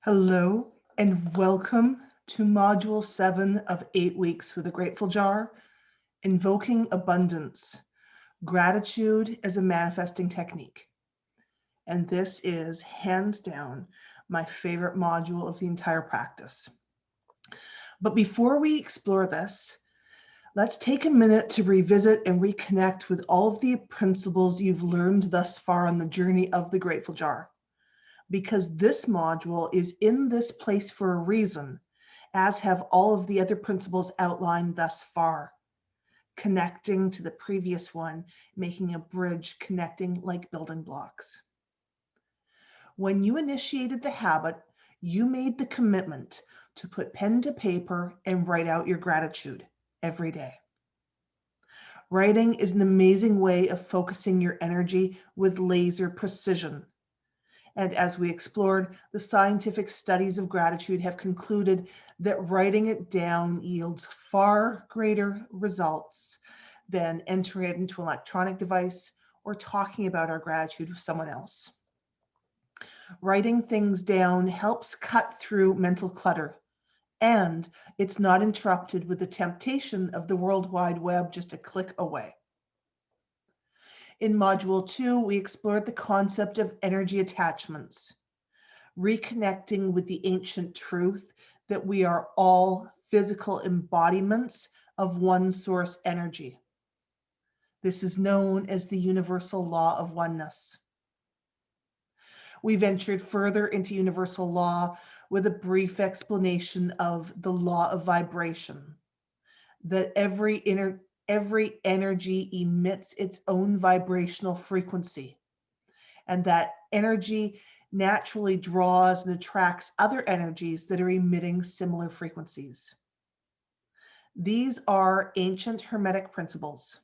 Hello and welcome to Module 7 of 8 Weeks with a Grateful Jar, Invoking Abundance, Gratitude as a Manifesting Technique. And this is hands down my favorite module of the entire practice. But before we explore this, let's take a minute to revisit and reconnect with all of the principles you've learned thus far on the journey of the Grateful Jar. Because this module is in this place for a reason, as have all of the other principles outlined thus far, connecting to the previous one, making a bridge, connecting like building blocks. When you initiated the habit, you made the commitment to put pen to paper and write out your gratitude every day. Writing is an amazing way of focusing your energy with laser precision. And as we explored, the scientific studies of gratitude have concluded that writing it down yields far greater results than entering it into an electronic device or talking about our gratitude with someone else. Writing things down helps cut through mental clutter, and it's not interrupted with the temptation of the World Wide Web just a click away. In Module 2, we explored the concept of energy attachments, reconnecting with the ancient truth that we are all physical embodiments of one source energy. This is known as the universal law of oneness. We ventured further into universal law with a brief explanation of the law of vibration, that every energy emits its own vibrational frequency, and that energy naturally draws and attracts other energies that are emitting similar frequencies. These are ancient Hermetic principles.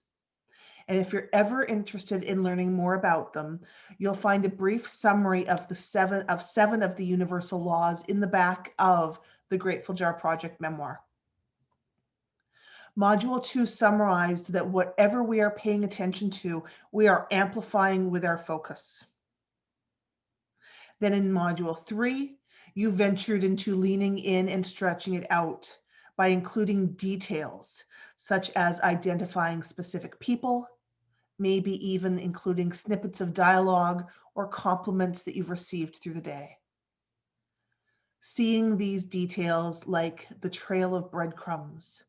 And if you're ever interested in learning more about them, you'll find a brief summary of seven of the universal laws in the back of the Grateful Jar Project memoir. Module 2 summarized that whatever we are paying attention to, we are amplifying with our focus. Then in Module 3, you ventured into leaning in and stretching it out by including details, such as identifying specific people, maybe even including snippets of dialogue or compliments that you've received through the day. Seeing these details like the trail of breadcrumbs,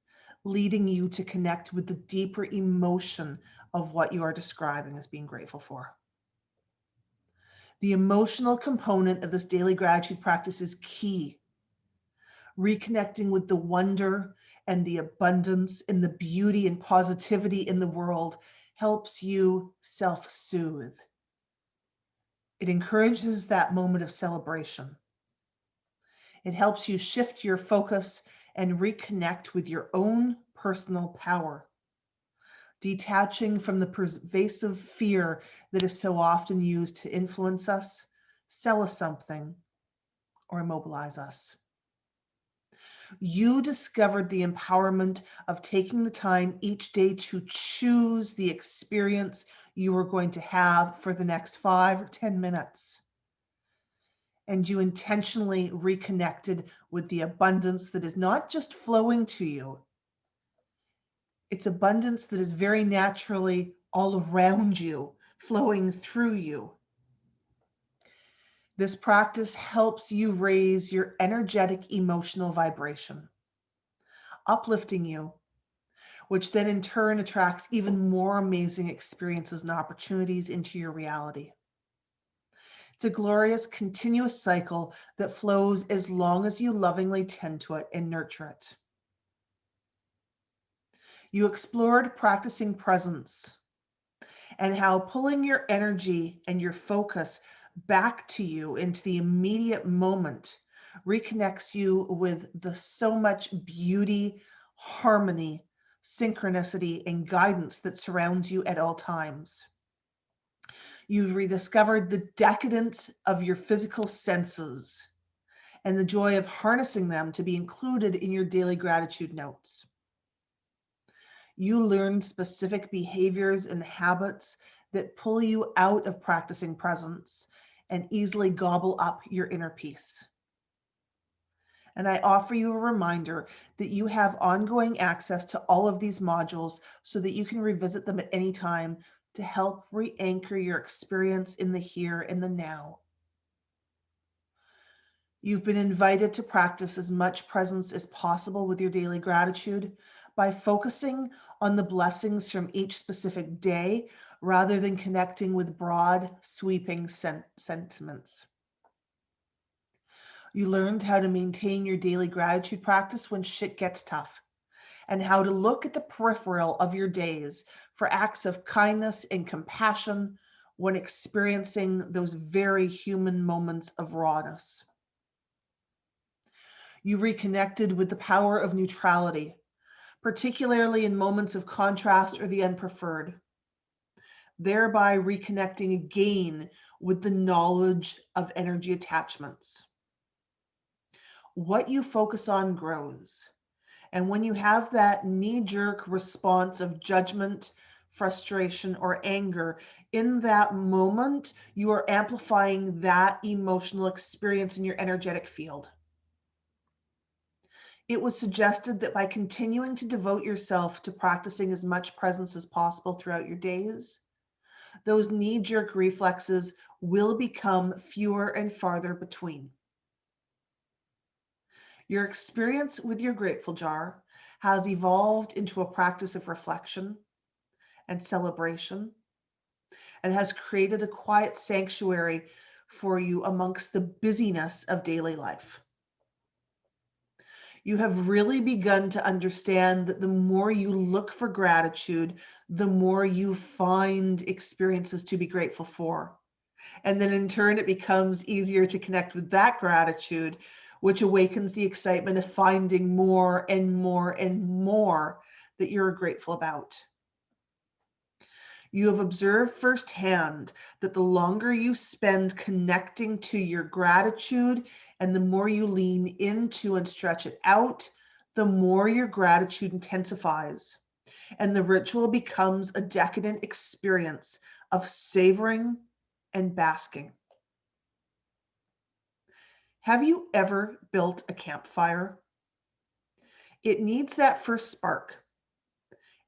leading you to connect with the deeper emotion of what you are describing as being grateful for. The emotional component of this daily gratitude practice is key. Reconnecting with the wonder and the abundance and the beauty and positivity in the world helps you self-soothe. It encourages that moment of celebration. It helps you shift your focus and reconnect with your own personal power, detaching from the pervasive fear that is so often used to influence us, sell us something, or immobilize us. You discovered the empowerment of taking the time each day to choose the experience you are going to have for the next 5 or 10 minutes. And you intentionally reconnected with the abundance that is not just flowing to you. It's abundance that is very naturally all around you, flowing through you. This practice helps you raise your energetic emotional vibration, uplifting you, which then in turn attracts even more amazing experiences and opportunities into your reality. It's a glorious, continuous cycle that flows as long as you lovingly tend to it and nurture it. You explored practicing presence and how pulling your energy and your focus back to you into the immediate moment reconnects you with the so much beauty, harmony, synchronicity, and guidance that surrounds you at all times. You've rediscovered the decadence of your physical senses and the joy of harnessing them to be included in your daily gratitude notes. You learned specific behaviors and habits that pull you out of practicing presence and easily gobble up your inner peace. And I offer you a reminder that you have ongoing access to all of these modules so that you can revisit them at any time to help re-anchor your experience in the here and the now. You've been invited to practice as much presence as possible with your daily gratitude by focusing on the blessings from each specific day rather than connecting with broad, sweeping sentiments. You learned how to maintain your daily gratitude practice when shit gets tough, and how to look at the peripheral of your days for acts of kindness and compassion when experiencing those very human moments of rawness. You reconnected with the power of neutrality, particularly in moments of contrast or the unpreferred, thereby reconnecting again with the knowledge of energy attachments. What you focus on grows. And when you have that knee-jerk response of judgment, frustration, or anger, in that moment, you are amplifying that emotional experience in your energetic field. It was suggested that by continuing to devote yourself to practicing as much presence as possible throughout your days, those knee-jerk reflexes will become fewer and farther between. Your experience with your grateful jar has evolved into a practice of reflection and celebration, and has created a quiet sanctuary for you amongst the busyness of daily life. You have really begun to understand that the more you look for gratitude, the more you find experiences to be grateful for. And then in turn, it becomes easier to connect with that gratitude, which awakens the excitement of finding more and more and more that you're grateful about. You have observed firsthand that the longer you spend connecting to your gratitude and the more you lean into and stretch it out, the more your gratitude intensifies. And the ritual becomes a decadent experience of savoring and basking. Have you ever built a campfire? It needs that first spark.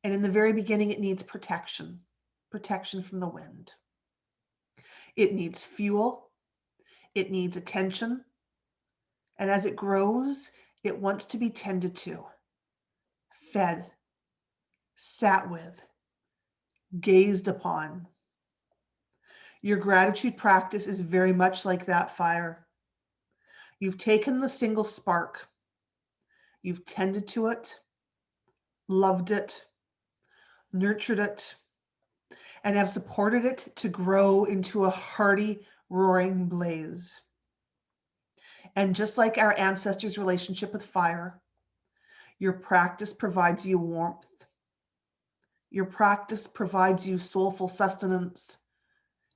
And in the very beginning, it needs protection from the wind. It needs fuel. It needs attention. And as it grows, it wants to be tended to, fed, sat with, gazed upon. Your gratitude practice is very much like that fire. You've taken the single spark. You've tended to it, loved it, nurtured it, and have supported it to grow into a hearty, roaring blaze. And just like our ancestors' relationship with fire, your practice provides you warmth. Your practice provides you soulful sustenance.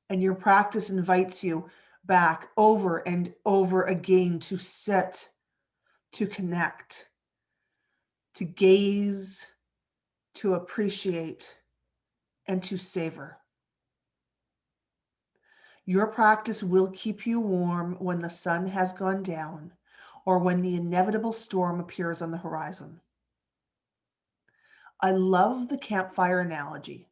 And your practice invites you back over and over again to sit, to connect, to gaze, to appreciate, and to savor. Your practice will keep you warm when the sun has gone down or when the inevitable storm appears on the horizon. I love the campfire analogy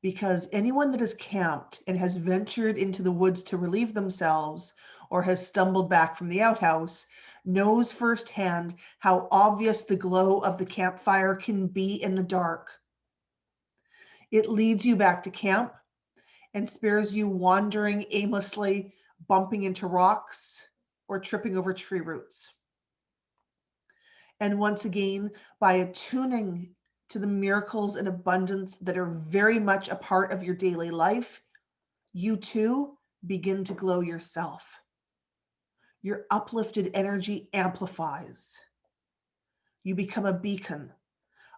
because anyone that has camped and has ventured into the woods to relieve themselves or has stumbled back from the outhouse knows firsthand how obvious the glow of the campfire can be in the dark. It leads you back to camp and spares you wandering aimlessly, bumping into rocks, or tripping over tree roots. And once again, by attuning to the miracles and abundance that are very much a part of your daily life, you too begin to glow yourself. Your uplifted energy amplifies. You become a beacon,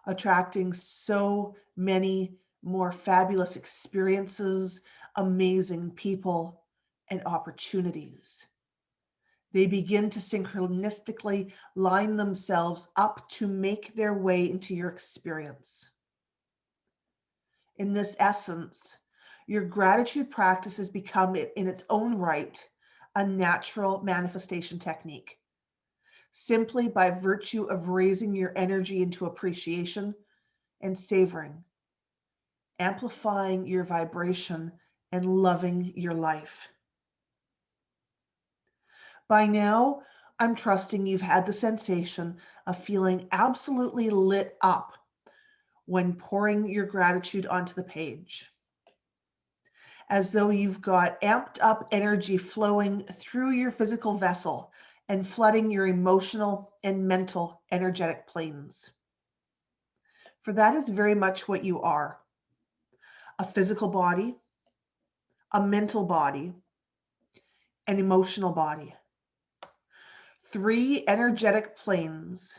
attracting so many more fabulous experiences, amazing people, and opportunities. They begin to synchronistically line themselves up to make their way into your experience. In this essence, your gratitude practice has become, in its own right, a natural manifestation technique, simply by virtue of raising your energy into appreciation and savoring, amplifying your vibration and loving your life. By now, I'm trusting you've had the sensation of feeling absolutely lit up when pouring your gratitude onto the page, as though you've got amped up energy flowing through your physical vessel and flooding your emotional and mental energetic planes. For that is very much what you are: a physical body, a mental body, an emotional body. 3 energetic planes,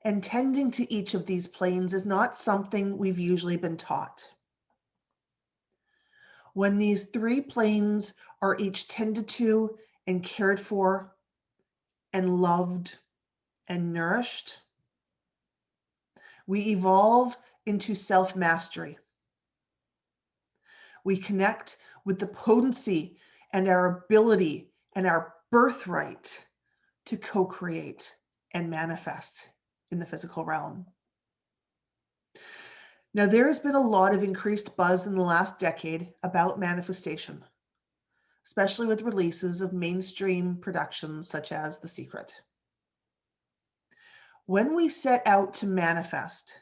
and tending to each of these planes is not something we've usually been taught. When these 3 planes are each tended to and cared for and loved and nourished, we evolve into self-mastery. We connect with the potency and our ability and our birthright to co-create and manifest in the physical realm. Now, there has been a lot of increased buzz in the last decade about manifestation, especially with releases of mainstream productions such as The Secret. When we set out to manifest,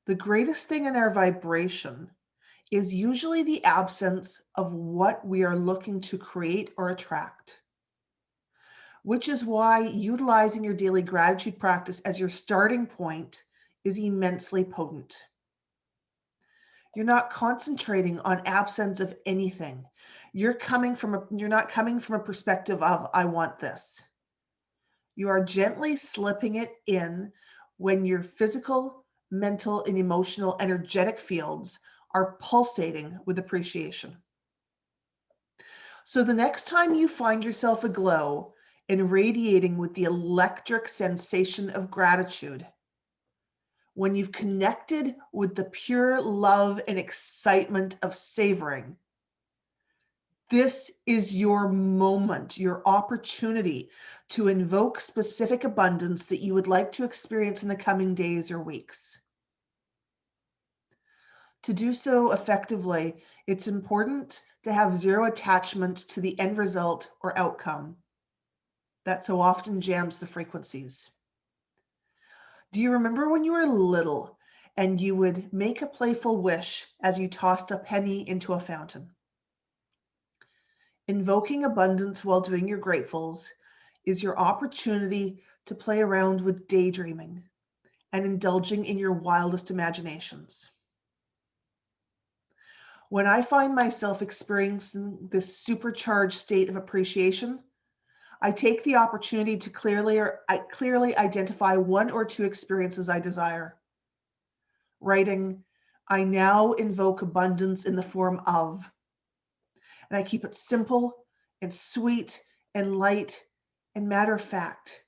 the greatest thing in our vibration is usually the absence of what we are looking to create or attract, which is why utilizing your daily gratitude practice as your starting point is immensely potent. You're not concentrating on absence of anything. You're not coming from a perspective of, I want this. You are gently slipping it in when your physical, mental, and emotional energetic fields are pulsating with appreciation. So the next time you find yourself aglow and radiating with the electric sensation of gratitude, when you've connected with the pure love and excitement of savoring, this is your moment, your opportunity to invoke specific abundance that you would like to experience in the coming days or weeks. To do so effectively, it's important to have zero attachment to the end result or outcome that so often jams the frequencies. Do you remember when you were little and you would make a playful wish as you tossed a penny into a fountain? Invoking abundance while doing your gratefuls is your opportunity to play around with daydreaming and indulging in your wildest imaginations. When I find myself experiencing this supercharged state of appreciation, I take the opportunity to clearly identify 1 or 2 experiences I desire, writing, I now invoke abundance in the form of, and I keep it simple and sweet and light and matter of fact,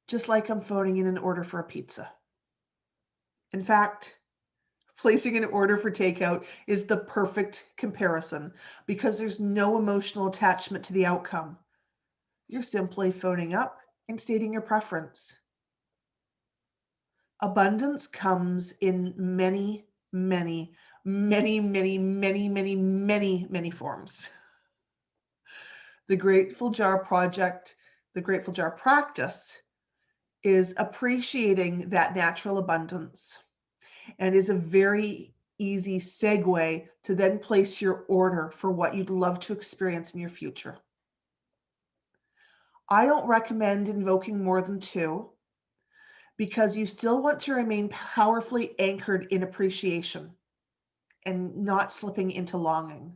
just like I'm phoning in an order for a pizza. In fact, placing an order for takeout is the perfect comparison because there's no emotional attachment to the outcome. You're simply phoning up and stating your preference. Abundance comes in many, many, many, many, many, many, many, many forms. The Grateful Jar Project, the Grateful Jar practice is appreciating that natural abundance and is a very easy segue to then place your order for what you'd love to experience in your future. I don't recommend invoking more than 2 because you still want to remain powerfully anchored in appreciation and not slipping into longing.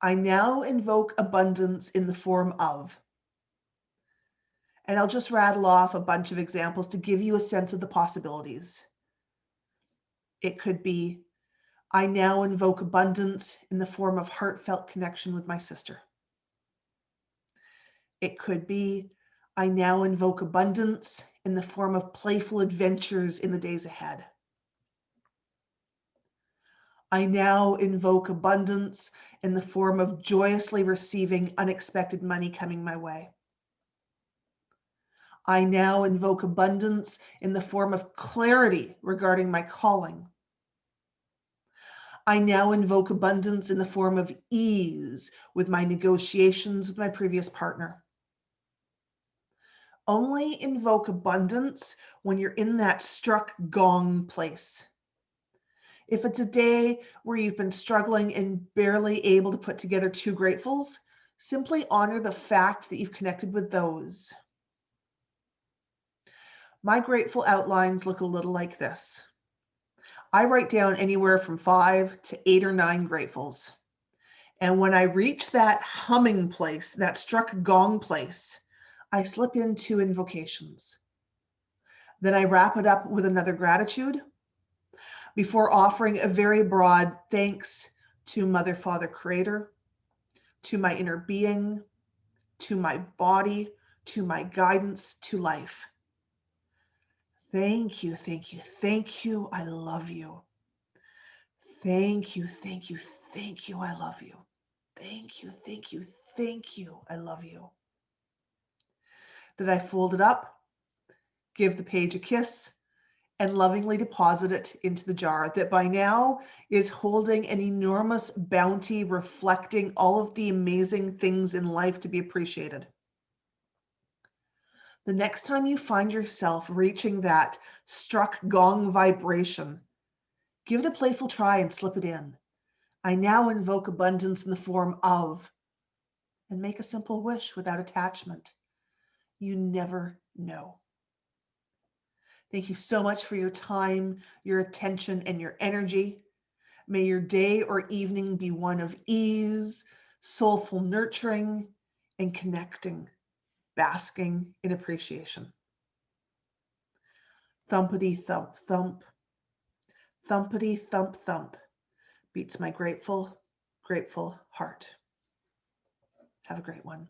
I now invoke abundance in the form of, and I'll just rattle off a bunch of examples to give you a sense of the possibilities. It could be, I now invoke abundance in the form of heartfelt connection with my sister. It could be, I now invoke abundance in the form of playful adventures in the days ahead. I now invoke abundance in the form of joyously receiving unexpected money coming my way. I now invoke abundance in the form of clarity regarding my calling. I now invoke abundance in the form of ease with my negotiations with my previous partner. Only invoke abundance when you're in that struck gong place. If it's a day where you've been struggling and barely able to put together two gratefuls, simply honor the fact that you've connected with those. My grateful outlines look a little like this. I write down anywhere from 5 to 8 or 9 gratefuls. And when I reach that humming place, that struck gong place, I slip into invocations. Then I wrap it up with another gratitude before offering a very broad thanks to Mother, Father, Creator, to my inner being, to my body, to my guidance, to life. Thank you, thank you, thank you. I love you. Thank you, thank you, thank you. I love you. Thank you, thank you, thank you. I love you. Then I fold it up, give the page a kiss, and lovingly deposit it into the jar that by now is holding an enormous bounty reflecting all of the amazing things in life to be appreciated. The next time you find yourself reaching that struck gong vibration, give it a playful try and slip it in. I now invoke abundance in the form of, and make a simple wish without attachment. You never know. Thank you so much for your time, your attention, and your energy. May your day or evening be one of ease, soulful nurturing, and connecting, basking in appreciation. Thumpity thump thump, thumpity thump thump, beats my grateful, grateful heart. Have a great one.